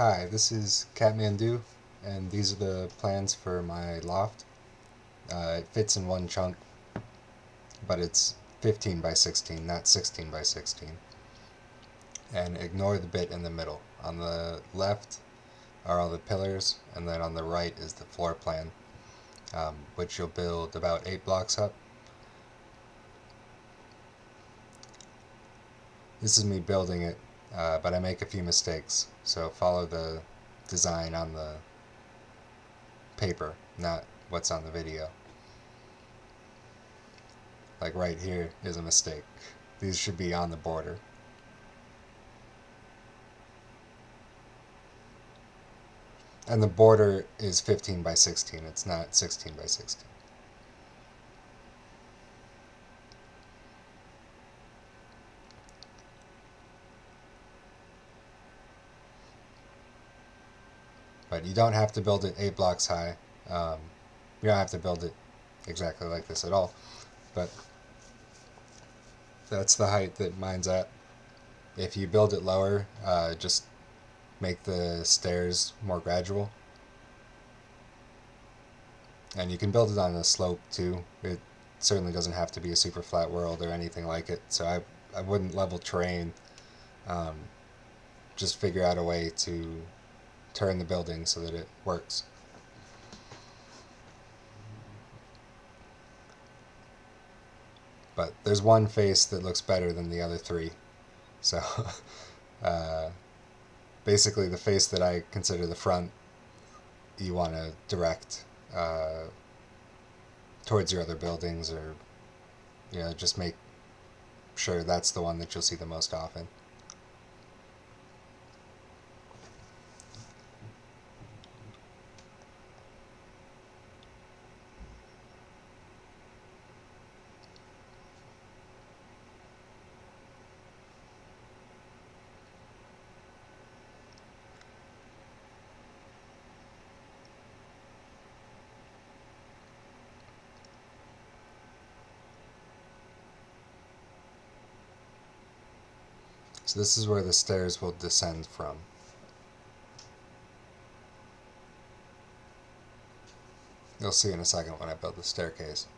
Hi, this is Kaatmandu, and these are the plans for my loft. It fits in one chunk, but it's 15 by 16, not 16 by 16. And ignore the bit in the middle. On the left are all the pillars, and then on the right is the floor plan, which you'll build about 8 blocks up. This is me building it, but I make a few mistakes, so follow the design on the paper, not what's on the video. Like right here is a mistake. These should be on the border. And the border is 15 by 16. It's not 16 by 16. But you don't have to build it 8 blocks high. You don't have to build it exactly like this at all. But that's the height that mine's at. If you build it lower, just make the stairs more gradual. And you can build it on a slope too. It certainly doesn't have to be a super flat world or anything like it. So I wouldn't level terrain. Um, just figure out a way to turn the building so that it works. But there's one face that looks better than the other three. So uh, basically, the face that I consider the front, you want to direct towards your other buildings, or just make sure that's the one that you'll see the most often. So this is where the stairs will descend from. You'll see in a second when I build the staircase.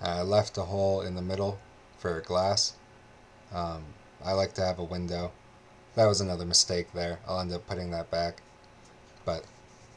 I left a hole in the middle for glass. Um, I like to have a window. That was another mistake there. I'll end up putting that back. But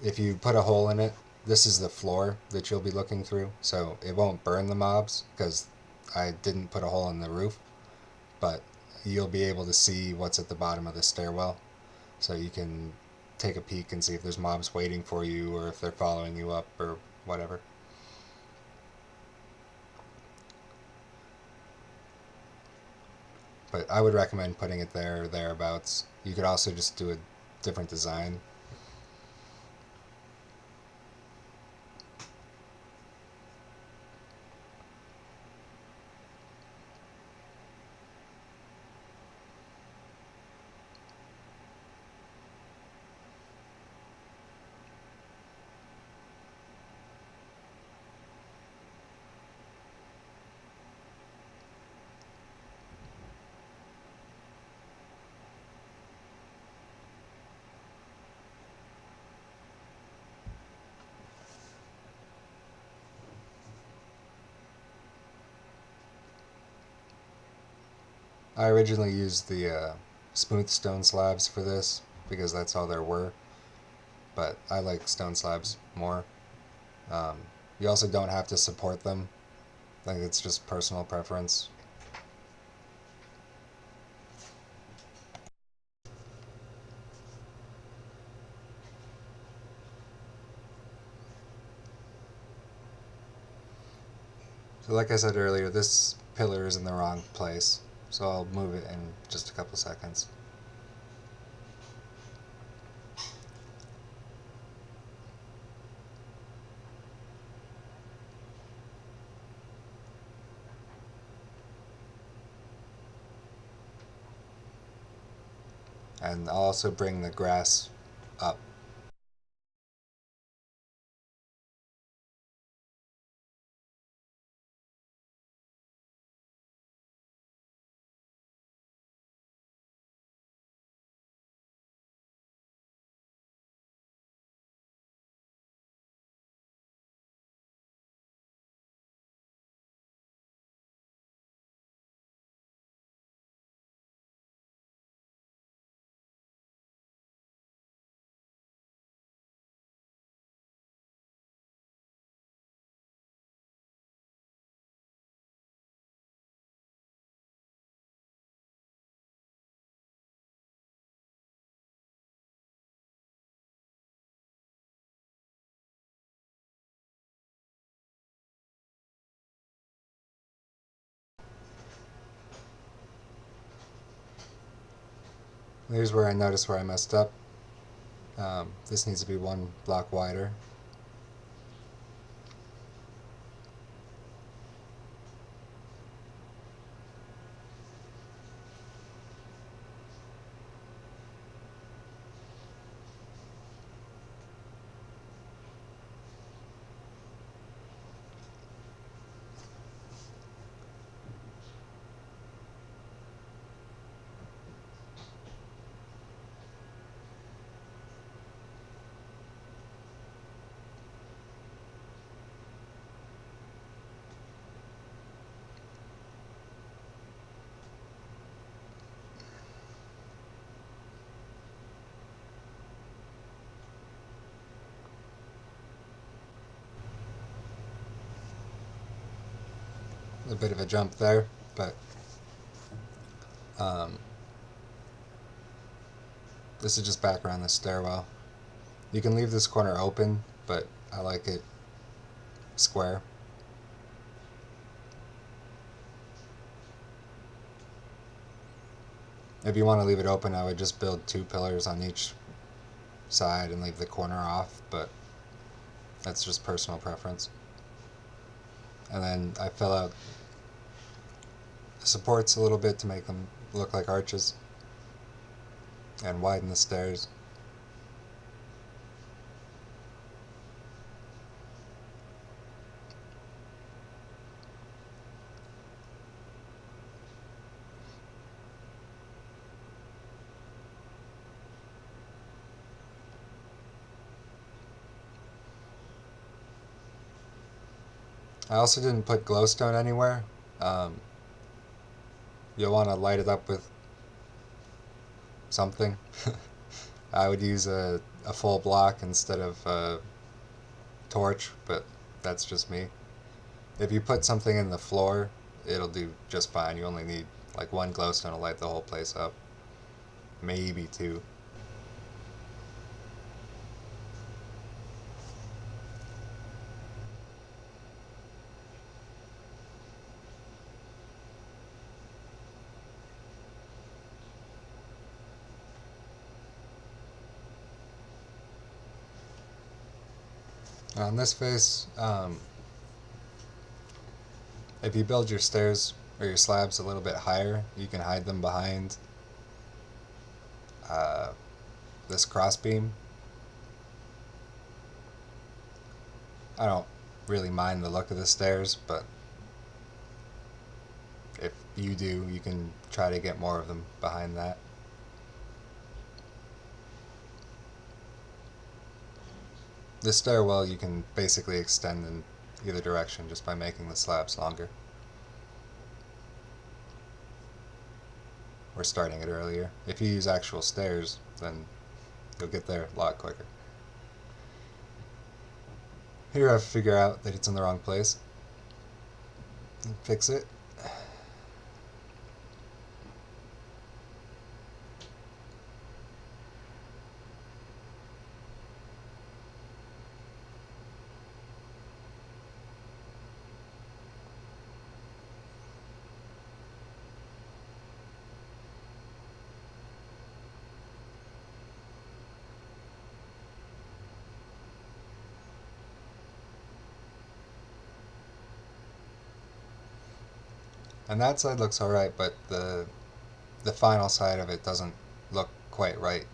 if you put a hole in it, this is the floor that you'll be looking through, so it won't burn the mobs because I didn't put a hole in the roof, but you'll be able to see what's at the bottom of the stairwell, so you can take a peek and see if there's mobs waiting for you or if they're following you up or whatever. But I would recommend putting it there or thereabouts. You could also just do a different design. I originally used the smooth stone slabs for this because that's all there were, but I like stone slabs more. Um, you also don't have to support them. I think it's just personal preference. So like I said earlier, this pillar is in the wrong place, so I'll move it in just a couple seconds. And I'll also bring the grass up. Here's where I noticed where I messed up. This needs to be one block wider. A bit of a jump there, but um, this is just back around the stairwell. You can leave this corner open, but I like it square. If you want to leave it open, I would just build 2 pillars on each side and leave the corner off, but that's just personal preference. And then I fill out the supports a little bit to make them look like arches and widen the stairs. I also didn't put glowstone anywhere. Um, you'll want to light it up with something. I would use a full block instead of a torch, but that's just me. If you put something in the floor, it'll do just fine. You only need like 1 glowstone to light the whole place up. Maybe 2. On this face, if you build your stairs or your slabs a little bit higher, you can hide them behind uh, this crossbeam. I don't really mind the look of the stairs, but if you do, you can try to get more of them behind that. The stairwell you can basically extend in either direction just by making the slabs longer. Or starting it earlier. If you use actual stairs, then you'll get there a lot quicker. Here I figure out that it's in the wrong place. And fix it. And that side looks alright, but the final side of it doesn't look quite right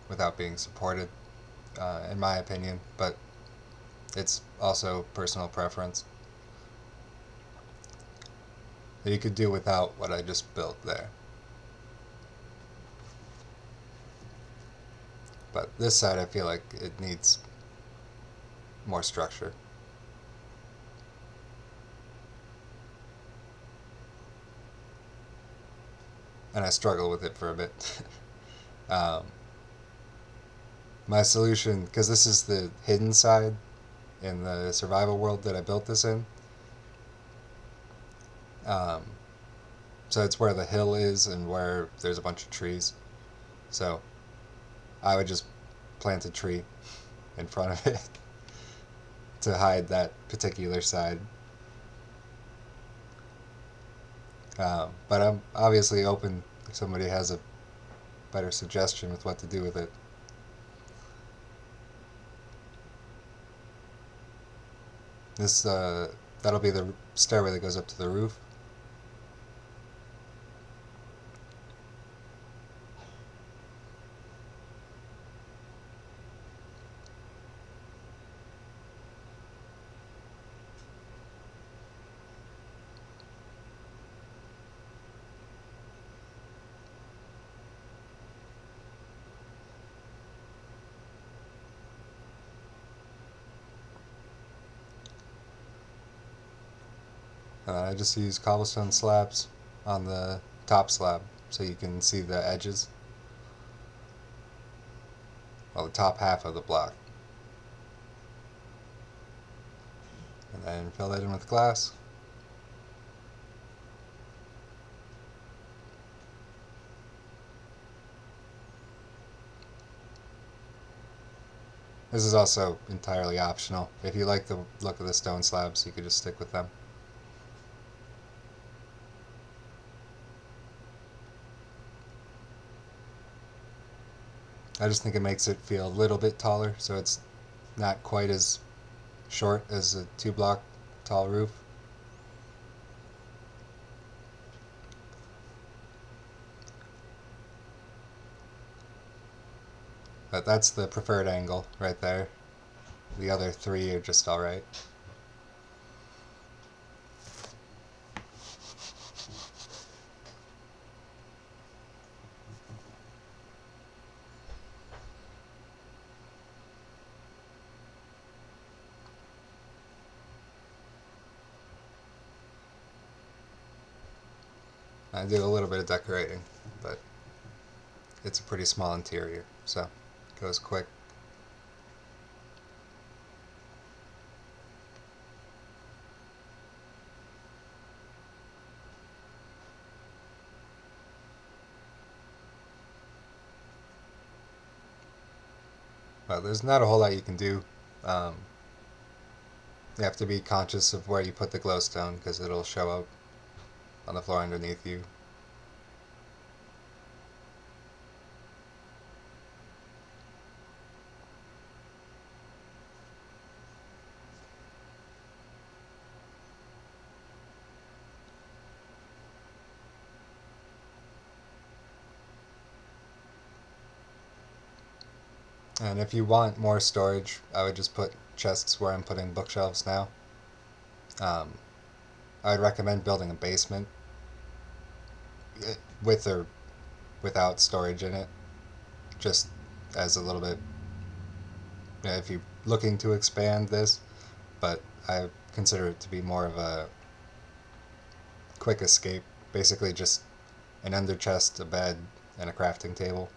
without being supported, in my opinion, but it's also personal preference. You could do without what I just built there. But this side I feel like it needs more structure. And I struggle with it for a bit. um, my solution, because this is the hidden side in the survival world that I built this in, um, so it's where the hill is and where there's a bunch of trees. So I would just plant a tree in front of it to hide that particular side. But I'm obviously open if somebody has a better suggestion with what to do with it. This that'll be the stairway that goes up to the roof. I just use cobblestone slabs on the top slab so you can see the edges. Well, the top half of the block. And then fill that in with glass. This is also entirely optional. If you like the look of the stone slabs, you could just stick with them. I just think it makes it feel a little bit taller, so it's not quite as short as a 2-block tall roof. But that's the preferred angle right there. The other 3 are just alright. I do a little bit of decorating, but it's a pretty small interior, so it goes quick. Well, there's not a whole lot you can do. Um, you have to be conscious of where you put the glowstone because it'll show up on the floor underneath you. And if you want more storage, I would just put chests where I'm putting bookshelves now. Um, I would recommend building a basement with or without storage in it, just as a little bit, if you're looking to expand this, but I consider it to be more of a quick escape. Basically just an under chest, a bed, and a crafting table.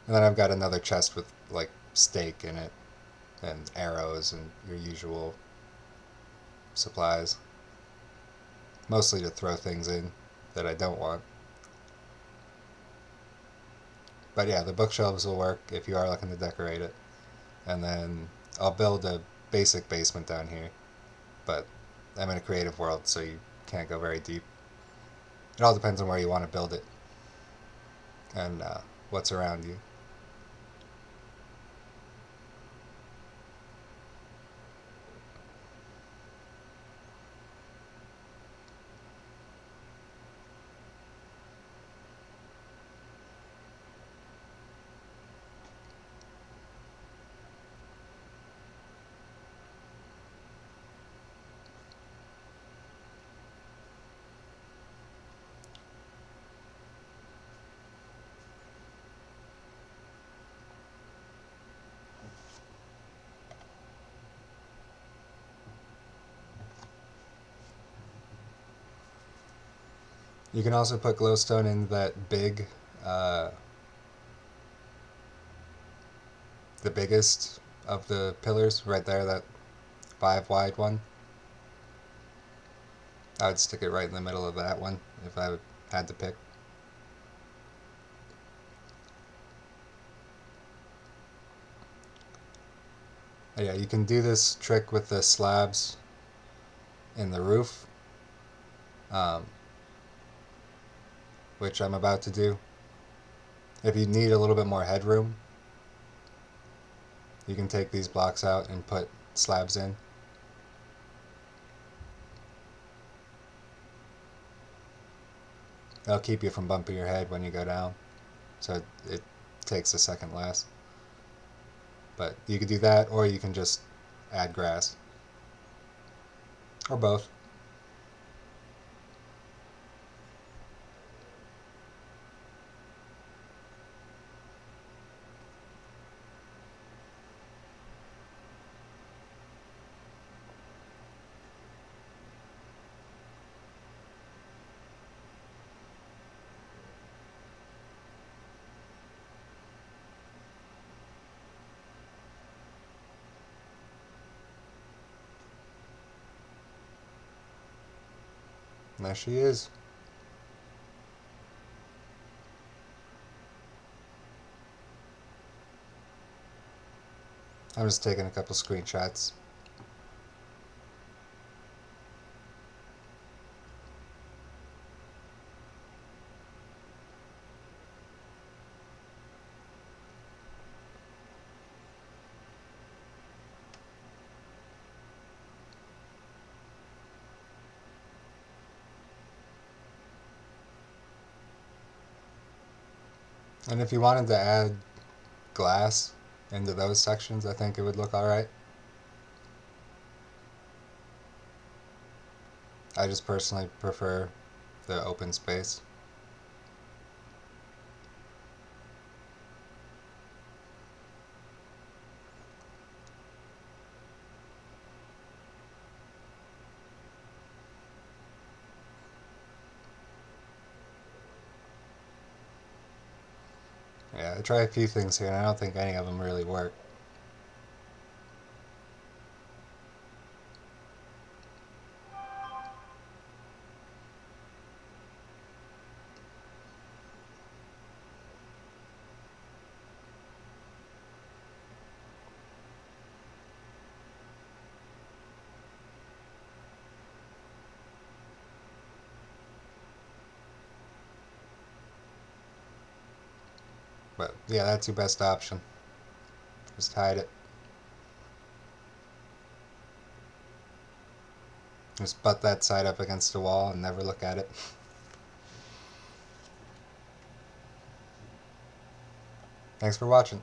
And then I've got another chest with like steak in it and arrows and your usual supplies. Mostly to throw things in that I don't want. But yeah, the bookshelves will work if you are looking to decorate it. And then I'll build a basic basement down here. But I'm in a creative world, so you can't go very deep. It all depends on where you want to build it and what's around you. You can also put glowstone in that big, uh, the biggest of the pillars right there, that 5 wide one. I would stick it right in the middle of that one if I had to pick. Yeah, you can do this trick with the slabs in the roof. um, which I'm about to do. If you need a little bit more headroom, you can take these blocks out and put slabs in. That'll keep you from bumping your head when you go down, so it takes a second less. But you could do that, or you can just add grass, or both. And there she is. I'm just taking a couple screenshots. And if you wanted to add glass into those sections, I think it would look alright. I just personally prefer the open space. Yeah, I tried a few things here and I don't think any of them really work. But yeah, that's your best option. Just hide it. Just butt that side up against the wall and never look at it. Thanks for watching.